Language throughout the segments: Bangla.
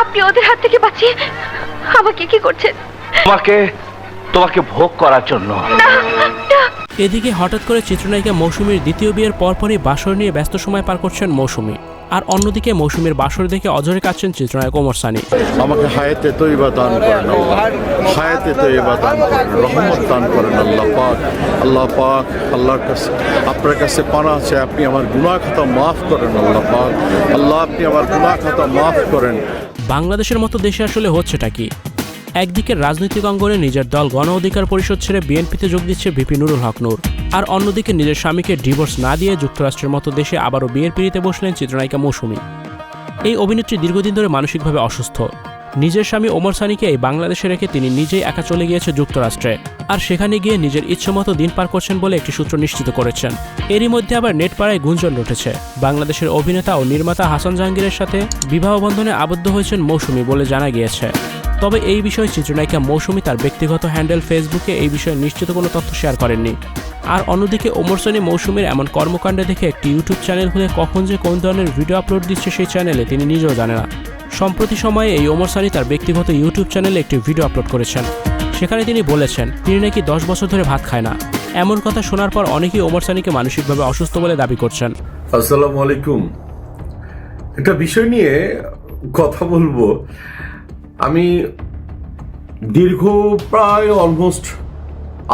আপনি ওদের হাত থেকে বাঁচিয়ে আমাকে কি করছেন? তোমাকে তোমাকে ভোগ করার জন্য। এদিকে হঠাৎ করে চিত্রনায়িকা মৌসুমীর দ্বিতীয় বিয়ের পরপরই বাসর নিয়ে ব্যস্ত সময় পার করছেন মৌসুমী। আর অন্যদিকে মৌসুমীর বাসর দেখে অঝরে কাঁদছেন চিত্রনায়ক ওমর সানি। আমাকে হায়াতে তৈবা দান করেন আল্লাহ, হায়াতে তৈবা দান করেন, রহমত দান করেন আল্লাহ পাক। আল্লাহ পাক, আল্লাহর কাছে আপনার কাছে পানা আছে, আপনি আমার গুনাহ খাতা মাফ করেন আল্লাহ পাক। আল্লাহ আপনি আমার গুনাহ খাতা মাফ করেন। বাংলাদেশের মতো দেশে আসলে হচ্ছেটা কি? একদিকে রাজনৈতিক অঙ্গনে নিজের দল গণ অধিকার পরিষদ ছেড়ে বিএনপিতে যোগ দিচ্ছে ভিপি নুরুল হক নূর, আর অন্যদিকে নিজের স্বামীকে ডিভোর্স না দিয়ে যুক্তরাষ্ট্রের মতো দেশে আবারও বিয়ের পিড়িতে বসলেন চিত্রনায়িকা মৌসুমী। এই অভিনেত্রী দীর্ঘদিন ধরে মানসিকভাবে অসুস্থ। নিজের স্বামী ওমর সানিকে এই বাংলাদেশে রেখে তিনি নিজেই একা চলে গিয়েছে যুক্তরাষ্ট্রে, আর সেখানে গিয়ে নিজের ইচ্ছেমতো দিন পার করছেন বলে একটি সূত্র নিশ্চিত করেছেন। এরই মধ্যে আবার নেট পাড়ায় গুঞ্জন উঠেছে বাংলাদেশের অভিনেতা ও নির্মাতা হাসান জাহাঙ্গীরের সাথে বিবাহ বন্ধনে আবদ্ধ হয়েছেন মৌসুমী বলে জানা গিয়েছে। তবে এই বিষয়ে চিত্রনায়িকা মৌসুমী তার ব্যক্তিগত হ্যান্ডেল ফেসবুকে এই বিষয়ে নিশ্চিত কোনো তথ্য শেয়ার করেননি। আর অন্যদিকে ওমর সানি মৌসুমীর এমন কর্মকাণ্ডে দেখে একটি ইউটিউব চ্যানেল খুলে কখন যে কোন ধরনের ভিডিও আপলোড দিচ্ছে সেই চ্যানেলে তিনি নিজেও জানেন না। সম্প্রতি সময়ে এই ওমর সানি তার ব্যক্তিগত ইউটিউব চ্যানেলে একটি ভিডিও আপলোড করেছেন। সেখানে তিনি বলেছেন তিনি নাকি 10 বছর ধরে ভাত খায় না। এমন কথা শোনার পর অনেকেই ওমর সানিকে মানসিকভাবে অসুস্থ বলে দাবি করছেন। আসসালামু আলাইকুম। একটা বিষয় নিয়ে কথা বলবো। আমি দীর্ঘ প্রায় অলমোস্ট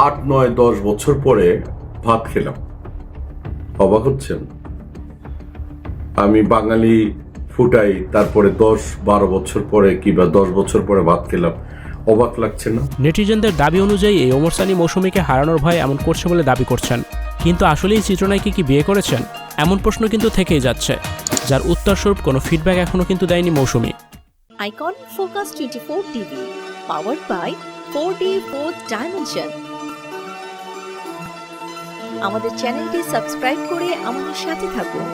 8, 9, 10 বছর পরে ভাত খেলাম। অবাক হচ্ছেন? আমি বাঙালি ফুটাই, তারপরে 10-12 বছর পরে কিংবা 10 বছর পরে ভাত খেলাম। অবাক লাগছে না? নেটিজেনদের দাবি অনুযায়ী এই ওমর সানি মৌসুমীকে হারানোর ভয়ে এমন করছে বলে দাবি করছেন। কিন্তু আসলেই চিত্রনায়িকা কি বিয়ে করেছেন? এমন প্রশ্ন কিন্তু থেকেই যাচ্ছে, যার উত্তরস্বরূপ কোনো ফিডব্যাক এখনো কিন্তু দেয়নি Mousumi. Icon focus 24 TV powered by 4D 4th Dimension। আমাদের চ্যানেলটি সাবস্ক্রাইব করে আমাদের সাথে থাকুন।